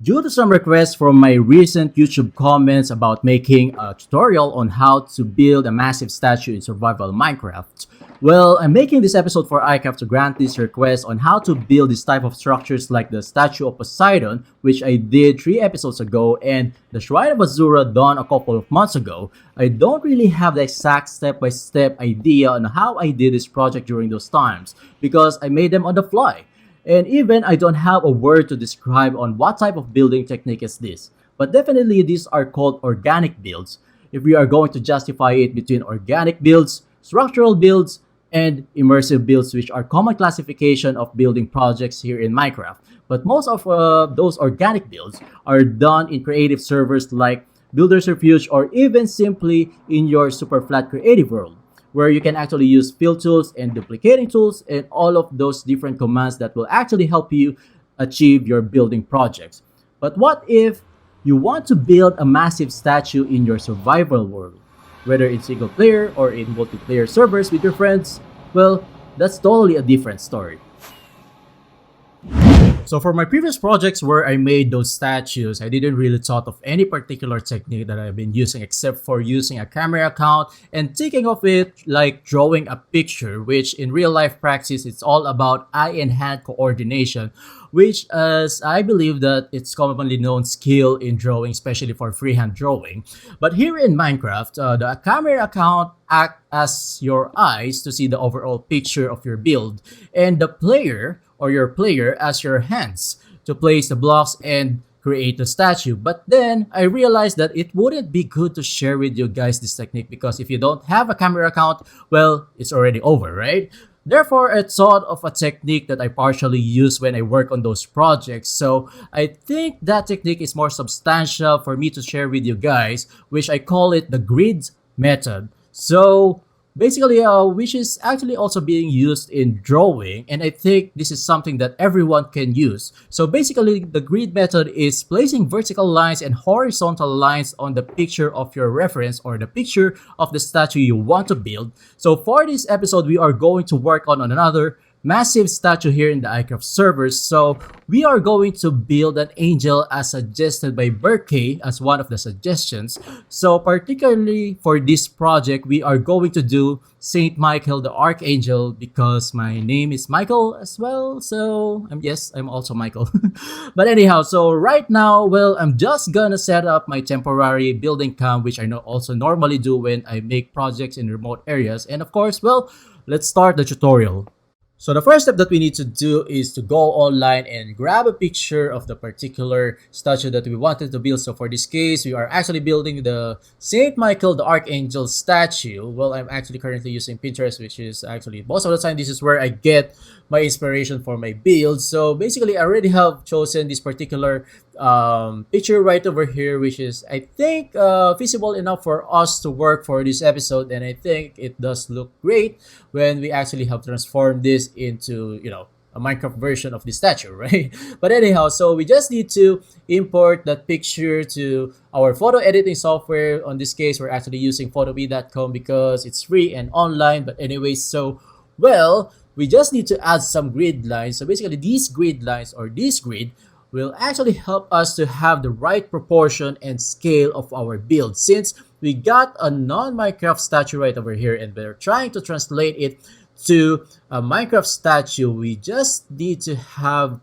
Due to some requests from my recent YouTube comments about making a tutorial on how to build a massive statue in survival Minecraft, well, I'm making this episode for iCraft to grant this request on how to build this type of structures like the Statue of Poseidon, which I did 3 episodes ago, and the Shrine of Azura done a couple of months ago. I don't really have the exact step-by-step idea on how I did this project during those times, because I made them on the fly. And even I don't have a word to describe on what type of building technique is this. But definitely these are called organic builds. If we are going to justify it between organic builds, structural builds, and immersive builds, which are common classification of building projects here in Minecraft. But most of those organic builds are done in creative servers like Builder's Refuge or even simply in your super flat creative world, where you can actually use fill tools and duplicating tools and all of those different commands that will actually help you achieve your building projects. But what if you want to build a massive statue in your survival world? Whether in single player or in multiplayer servers with your friends, well, that's totally a different story. So for my previous projects where I made those statues, I didn't really thought of any particular technique that I've been using except for using a camera account and thinking of it like drawing a picture, which in real life practice, it's all about eye and hand coordination, which as I believe that it's commonly known skill in drawing, especially for freehand drawing. But here in Minecraft, the camera account acts as your eyes to see the overall picture of your build, and the player or your player as your hands to place the blocks and create the statue. But then I realized that it wouldn't be good to share with you guys this technique because if you don't have a camera account, well, it's already over, right? Therefore, I thought of a technique that I partially use when I work on those projects. So I think that technique is more substantial for me to share with you guys, which I call it the grid method. So basically, which is actually also being used in drawing, and I think this is something that everyone can use. So basically, the grid method is placing vertical lines and horizontal lines on the picture of your reference or the picture of the statue you want to build. So for this episode, we are going to work on another massive statue here in the iCraft servers. So we are going to build an angel as suggested by Berkay as one of the suggestions. So particularly for this project, we are going to do Saint Michael the Archangel because my name is Michael as well. So yes, I'm also Michael. But anyhow, so right now, well, I'm just gonna set up my temporary building camp, which I also normally do when I make projects in remote areas. And of course, well, let's start the tutorial. So the first step that we need to do is to go online and grab a picture of the particular statue that we wanted to build. So for this case, we are actually building the Saint Michael the Archangel statue. Well, I'm actually currently using Pinterest, which is actually most of the time this is where I get my inspiration for my build. So basically, I already have chosen this particular picture right over here, which is I think feasible enough for us to work for this episode, and I think it does look great when we actually have transformed this into, you know, a Minecraft version of the statue, right? But anyhow, so we just need to import that picture to our photo editing software. On this case, we're actually using photobee.com because it's free and online. But anyways, so well, we just need to add some grid lines. So basically, these grid lines or this grid will actually help us to have the right proportion and scale of our build. Since we got a non-Minecraft statue right over here and we're trying to translate it to a Minecraft statue, we just need to have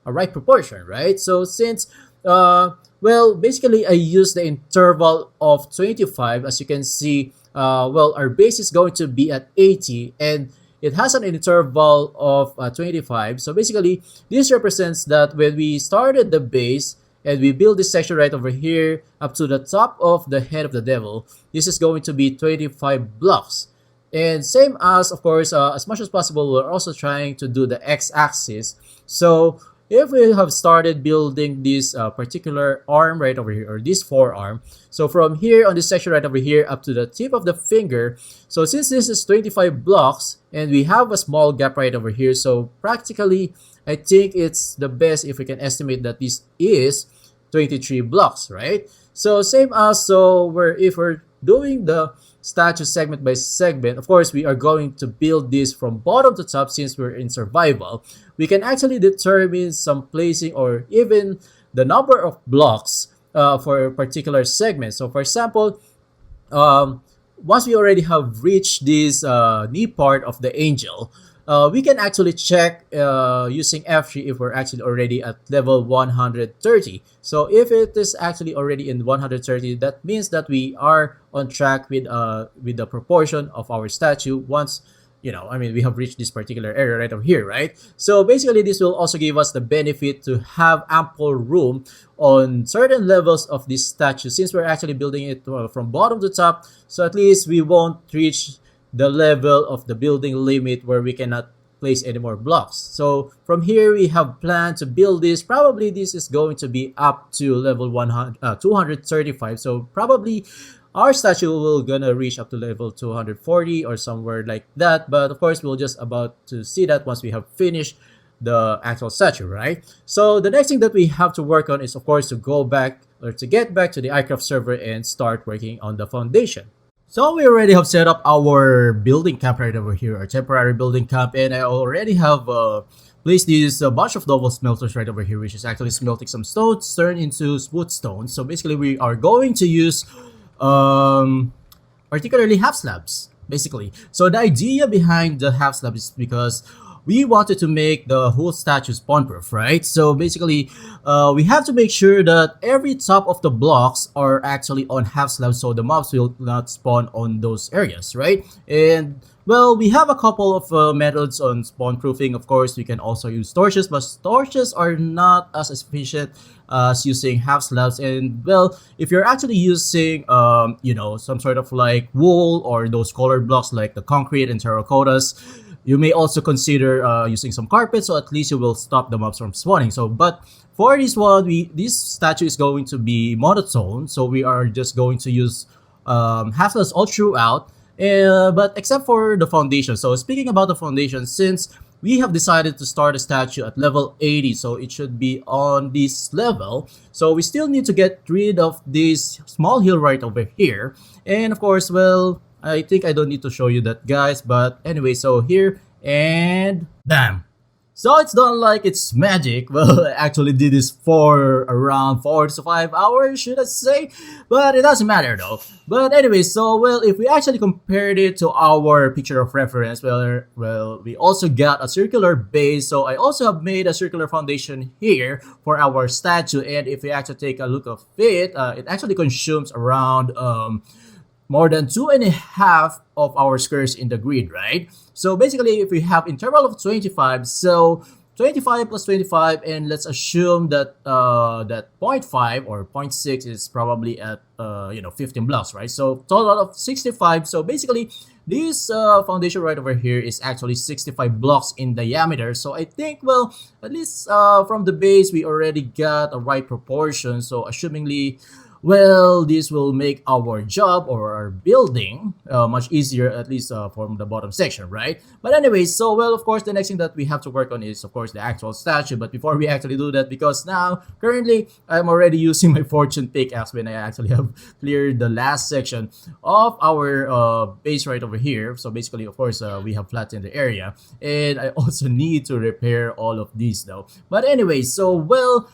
a right proportion, right? So since well, basically I use the interval of 25. As you can see, well, our base is going to be at 80 and it has an interval of 25. So basically, this represents that when we started the base and we build this section right over here up to the top of the head of the devil, this is going to be 25 blocks. And same as, of course, as much as possible, we're also trying to do the x-axis. So if we have started building this particular arm right over here, or this forearm, so from here on this section right over here up to the tip of the finger, so since this is 25 blocks and we have a small gap right over here, so practically I think it's the best if we can estimate that this is 23 blocks, right? So same as, so if we're doing the statue segment by segment, of course, we are going to build this from bottom to top since we're in survival. We can actually determine some placing or even the number of blocks for a particular segment. So, for example, um, once we already have reached this knee part of the angel, we can actually check using F3 if we're actually already at level 130. So if it is actually already in 130, that means that we are on track with the proportion of our statue once, I mean, we have reached this particular area right over here, right? So basically, this will also give us the benefit to have ample room on certain levels of this statue since we're actually building it from bottom to top. So at least we won't reach the level of the building limit where we cannot place any more blocks. So from here, we have planned to build this. Probably this is going to be up to level 235. So probably our statue will gonna reach up to level 240 or somewhere like that. But of course, we'll just about to see that once we have finished the actual statue, right? So the next thing that we have to work on is, of course, to go back or to get back to the iCraft server and start working on the foundation. So we already have set up our building camp right over here, our temporary building camp, and I already have placed these bunch of double smelters right over here, which is actually smelting some stones turned into smooth stones. So basically, we are going to use particularly half slabs, basically. So the idea behind the half slab is because we wanted to make the whole statue spawn proof, right? So basically, we have to make sure that every top of the blocks are actually on half slabs so the mobs will not spawn on those areas, right? And well, we have a couple of methods on spawn proofing. Of course, we can also use torches, but torches are not as efficient as using half slabs. And well, if you're actually using some sort of like wool or those colored blocks like the concrete and terracottas, you may also consider using some carpet, so at least you will stop the mobs from spawning. So, but for this one, this statue is going to be monotone, so we are just going to use half slabs all throughout. But except for the foundation. So speaking about the foundation, since we have decided to start a statue at level 80, so it should be on this level. So we still need to get rid of this small hill right over here. And of course, well, I think I don't need to show you that, guys. But anyway, so here and bam. So it's done like it's magic. Well, I actually did this for around 4 to 5 hours, should I say? But it doesn't matter though. But anyway, so well, if we actually compared it to our picture of reference, well, we also got a circular base. So I also have made a circular foundation here for our statue. And if we actually take a look of it, it actually consumes around more than 2.5 of our squares in the grid, right? So basically, if we have interval of 25, so 25 plus 25, and let's assume that that 0.5 or 0.6 is probably at 15 blocks, right? So total of 65. So basically, this foundation right over here is actually 65 blocks in diameter. So I think, well, at least from the base, we already got a right proportion. So assumingly, well, this will make our job or our building much easier, at least from the bottom section, right? But anyway, so well, of course, the next thing that we have to work on is, of course, the actual statue. But before we actually do that, because now, currently, I'm already using my fortune pickaxe when I actually have cleared the last section of our base right over here. So basically, of course, we have flattened the area. And I also need to repair all of these, though. But anyway, so well,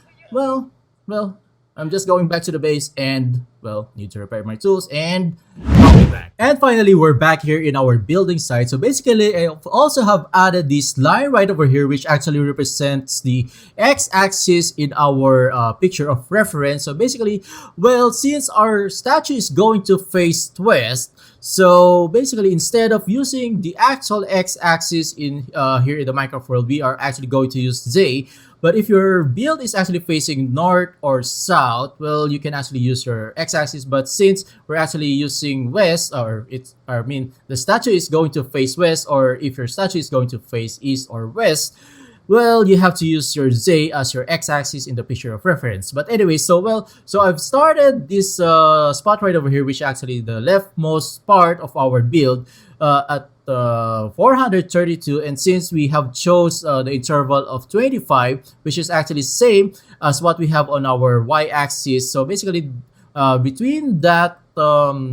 I'm just going back to the base and, well, need to repair my tools and I'll be back. And finally, we're back here in our building site. So basically, I also have added this line right over here, which actually represents the x-axis in our picture of reference. So basically, well, since our statue is going to face west, so basically, instead of using the actual x-axis in here in the Minecraft world, we are actually going to use Z. But if your build is actually facing north or south, well, you can actually use your x-axis. But since we're actually using west, the statue is going to face west, or if your statue is going to face east or west, well, you have to use your Z as your x-axis in the picture of reference. But anyway, so I've started this spot right over here, which actually the leftmost part of our build at 432, and since we have chose the interval of 25, which is actually same as what we have on our y-axis, so basically between that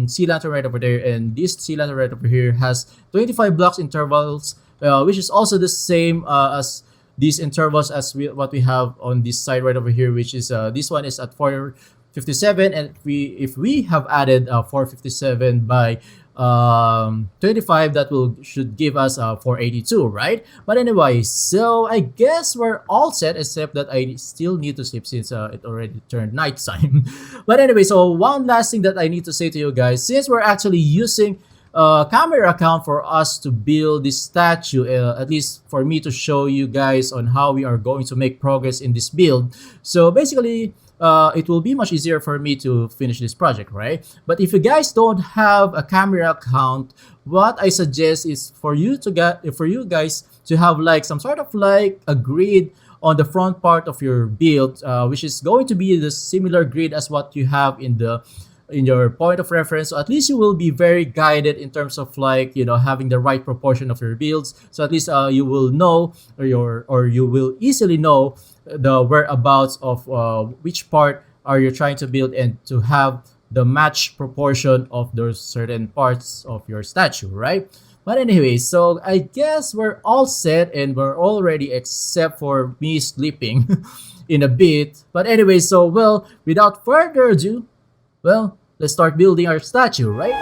sea lantern right over there, and this sea lantern right over here has 25 blocks intervals, which is also the same as these intervals as what we have on this side right over here, which is this one is at 457, and if we have added 457 by 25, that will should give us 482, right? But anyway, so I guess we're all set, except that I still need to sleep since it already turned nighttime. But anyway, so one last thing that I need to say to you guys, since we're actually using camera account for us to build this statue, at least for me to show you guys on how we are going to make progress in this build. So basically, it will be much easier for me to finish this project, right? But if you guys don't have a camera account, what I suggest is for you guys to have like some sort of like a grid on the front part of your build, which is going to be the similar grid as what you have in your point of reference. So at least you will be very guided in terms of like, you know, having the right proportion of your builds. So at least you will know, or you will easily know the whereabouts of which part are you trying to build, and to have the match proportion of those certain parts of your statue, right? But anyway, so I guess we're all set and we're all ready, except for me sleeping in a bit. But anyway, so well, without further ado, well, let's start building our statue, right?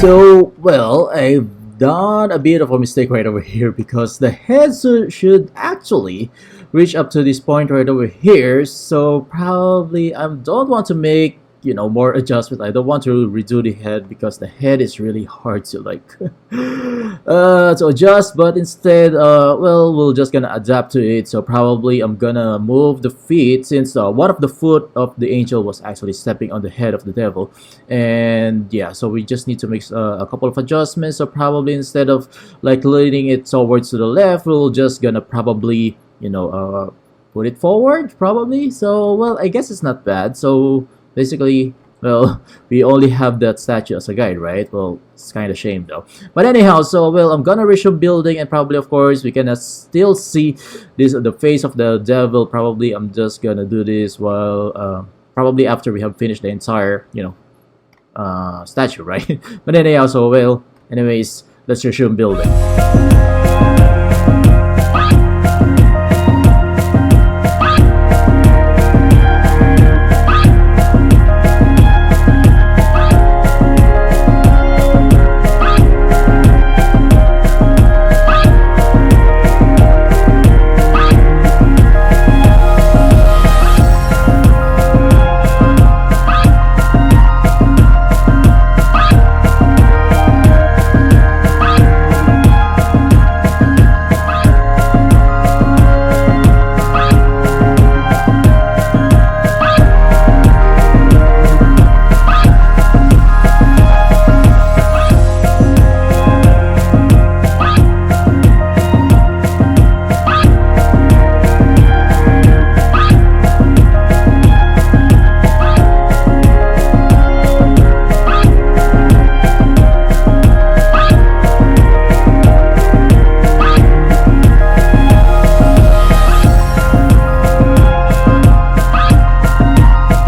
So, well, I've done a bit of a mistake right over here, because the head should actually reach up to this point right over here. So probably I don't want to make, you know, more adjustment. I don't want to redo the head, because the head is really hard to like to adjust. But instead, well, we're just gonna adapt to it. So probably I'm gonna move the feet, since one of the foot of the angel was actually stepping on the head of the devil. And yeah, so we just need to make a couple of adjustments. So probably instead of like leaning it towards to the left, we're just gonna probably, you know, put it forward probably. So well, I guess it's not bad. So basically, well, we only have that statue as a guide, right? Well, it's kind of shame though. But anyhow, so well, I'm gonna resume building, and probably, of course, we can still see this the face of the devil. Probably I'm just gonna do this while probably after we have finished the entire, you know, statue, right? But anyhow, so well, anyways, let's resume building.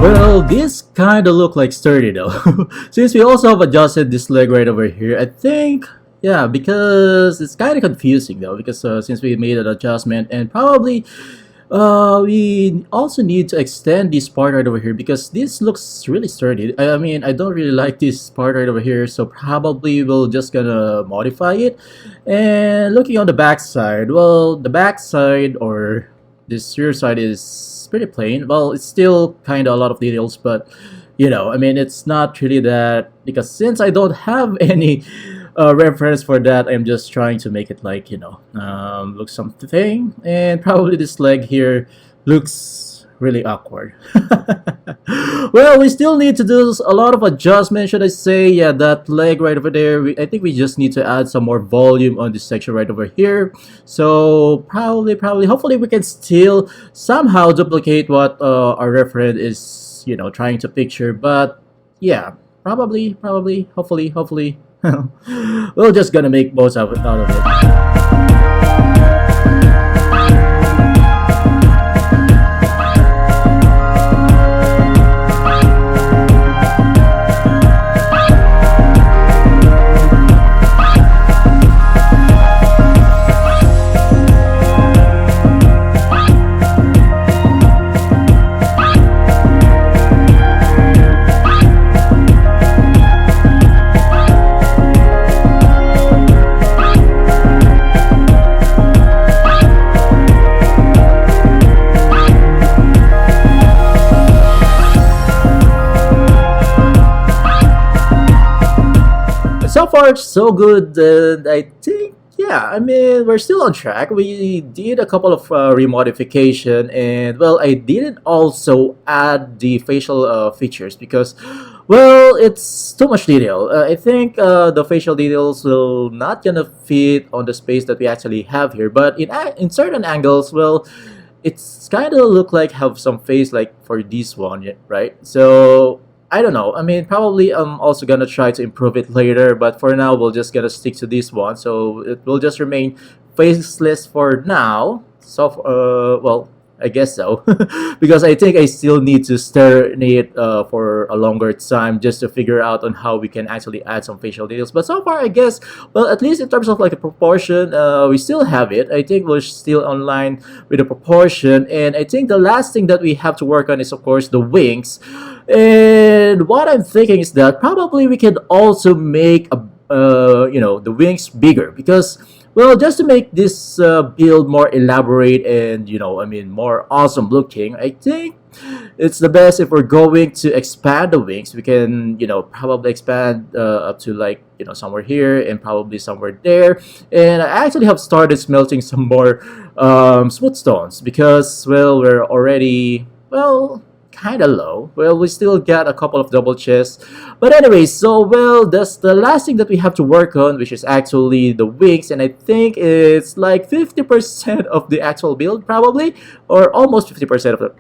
Well, this kind of look like sturdy though. Since we also have adjusted this leg right over here, I think, yeah, because it's kind of confusing though, because since we made an adjustment, and probably we also need to extend this part right over here, because this looks really sturdy. I mean, I don't really like this part right over here, so probably we'll just gonna modify it. And looking on the back side, well, the back side, or this rear side, is pretty plain. Well, it's still kind of a lot of details, but you know, I mean, it's not really that, because since I don't have any reference for that. I'm just trying to make it like, look something, and probably this leg here looks really awkward. Well, we still need to do a lot of adjustment, should I say. Yeah, that leg right over there, I think we just need to add some more volume on this section right over here. So probably, hopefully we can still somehow duplicate what our referent is, trying to picture. But yeah, probably, hopefully. We're just gonna make most of it out of it. So far, so good. And I think, yeah, I mean, we're still on track. We did a couple of remodification, and well, I didn't also add the facial features because, well, it's too much detail. I think the facial details will not gonna fit on the space that we actually have here. But in certain angles, well, it's kind of look like have some face like for this one, right? So I don't know. I mean, probably I'm also gonna try to improve it later, but for now we'll just gonna stick to this one. So it will just remain faceless for now. So well, I guess so, because I think I still need to stare in it for a longer time just to figure out on how we can actually add some facial details. But so far, I guess, well, at least in terms of like a proportion, we still have it. I think we're still online with the proportion, and I think the last thing that we have to work on is, of course, the wings. And what I'm thinking is that probably we can also make the wings bigger because, well, just to make this build more elaborate and, I mean, more awesome looking, I think it's the best if we're going to expand the wings. We can, probably expand up to like, somewhere here and probably somewhere there. And I actually have started smelting some more smooth stones because, well, we're already, well, kind of low. Well, we still got a couple of double chests. But anyway, so, well, that's the last thing that we have to work on, which is actually the wings. And I think it's like 50% of the actual build, probably, or almost 50% of the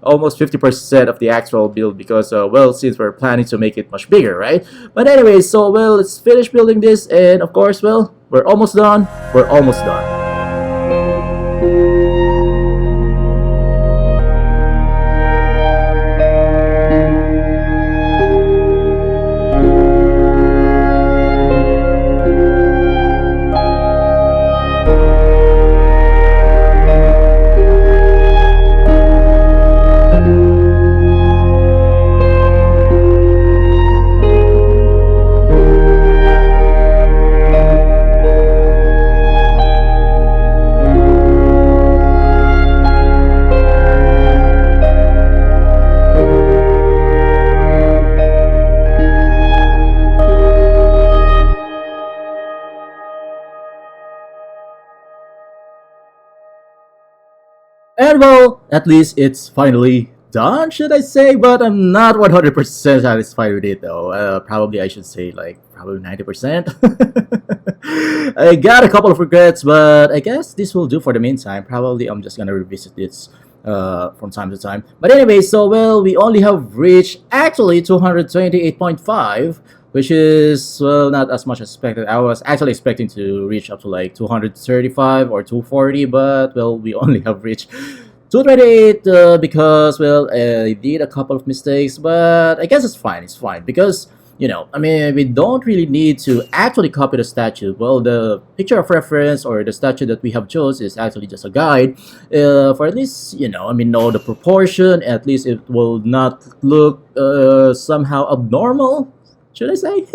almost 50% of the actual build because, well, since we're planning to make it much bigger, right? But anyway, so, well, let's finish building this. And of course, well, we're almost done. We're almost done. And well, at least it's finally done, should I say? But I'm not 100% satisfied with it though. Probably I should say like probably 90%. I got a couple of regrets, but I guess this will do for the meantime. Probably I'm just gonna revisit this from time to time. But anyway, so well, we only have reached actually 228.5, which is, well, not as much as expected. I was actually expecting to reach up to like 235 or 240, but well, we only have reached 228 because, well, I did a couple of mistakes, but I guess it's fine. It's fine because, I mean, we don't really need to actually copy the statue. Well, the picture of reference or the statue that we have chose is actually just a guide for at least, I mean, know the proportion. At least it will not look somehow abnormal, should I say?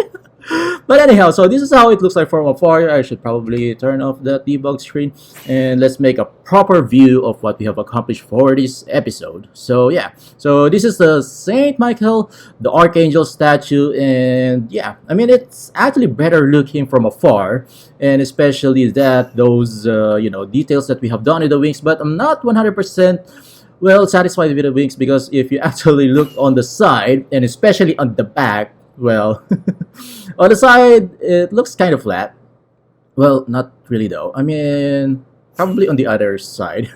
But anyhow, so this is how it looks like from afar. I should probably turn off the debug screen and let's make a proper view of what we have accomplished for this episode. So yeah, so this is the Saint Michael, the Archangel statue, and yeah, I mean it's actually better looking from afar, and especially that those details that we have done in the wings. But I'm not 100% well satisfied with the wings because if you actually look on the side and especially on the back, well, on the side it looks kind of flat. Well, not really though. I mean, probably on the other side.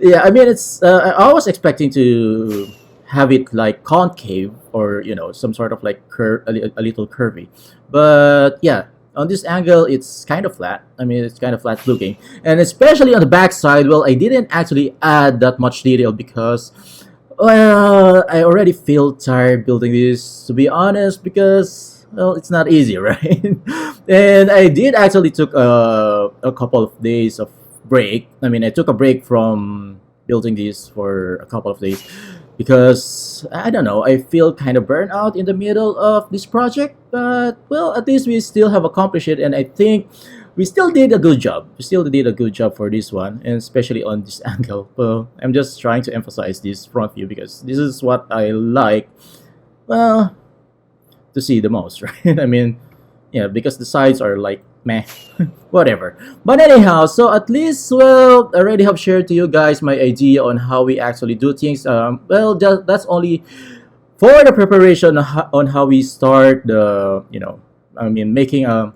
Yeah, I mean it's. I was expecting to have it like concave or some sort of like a little curvy, but yeah. On this angle, it's kind of flat. I mean, it's kind of flat looking, and especially on the back side. Well, I didn't actually add that much detail because, well, I already feel tired building this. To be honest, because well, it's not easy, right? And I did actually took a couple of days of break. I mean, I took a break from building this for a couple of days because I don't know, I feel kind of burnt out in the middle of this project, but well, at least we still have accomplished it, and I think we still did a good job. We still did a good job for this one, and especially on this angle. Well, I'm just trying to emphasize this front view because this is what I like, well, to see the most, right? I mean, yeah, because the sides are like meh, whatever. But anyhow, so at least, well, I already have shared to you guys my idea on how we actually do things. Well, that's only for the preparation on how we start the, I mean, making a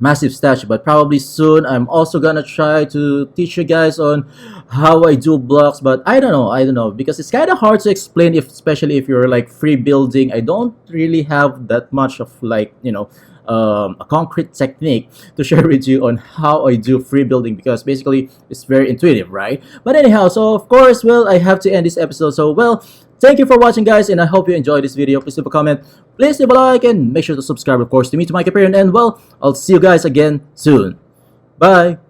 massive statue. But probably soon, I'm also gonna try to teach you guys on how I do blocks. But I don't know, because it's kind of hard to explain, if especially if you're like free building. I don't really have that much of like, a concrete technique to share with you on how I do free building because basically it's very intuitive, right? But anyhow, so of course, well, I have to end this episode. So, well, thank you for watching, guys, and I hope you enjoyed this video. Please leave a comment, please leave a like, and make sure to subscribe, of course, to me, to mikeyperion, and well, I'll see you guys again soon. Bye!